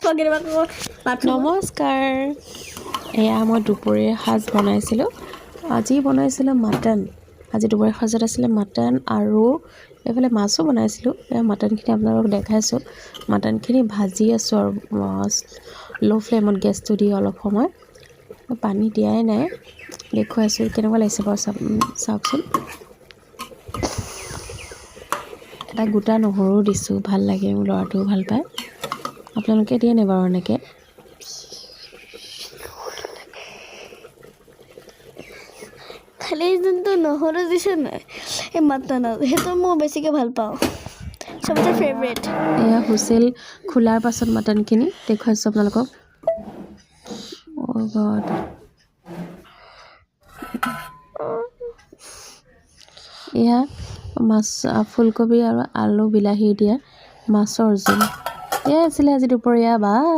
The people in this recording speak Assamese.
নমস্কাৰ এয়া মই দুপৰীয়া সাজ বনাইছিলোঁ আজি বনাইছিলোঁ মাটন আজি দুপৰীয়া সাজত আছিলে মাটন আৰু এইফালে মাছো বনাইছিলোঁ এয়া মাটনখিনি আপোনালোকক দেখাইছোঁ মাটনখিনি ভাজি আছোঁ আৰু ল' ফ্লেমত গেছটো দি অলপ সময় পানী দিয়াই নাই দেখুৱাইছোঁ কেনেকুৱা লাগিছে বাৰু চাওকচোন এটা গোটা নহৰু দিছোঁ ভাল লাগে মোৰ ল'ৰাটোও ভাল পায় আপোনালোকে দিয়ে নে বাৰু এনেকৈ খালি যোনটো নহৰু দিছে নাই এই মাটনত সেইটো মই বেছিকৈ ভাল পাওঁ চবচে ফেভৰেট এয়া হুইচেল খোলাৰ পাছত মাটনখিনি দেখুৱাইছোঁ আপোনালোকক গড এয়া মাছ ফুলকবি আৰু আলু বিলাহী দিয়া মাছৰ জোল এয়াই আছিলে আজি দুপৰীয়া বাই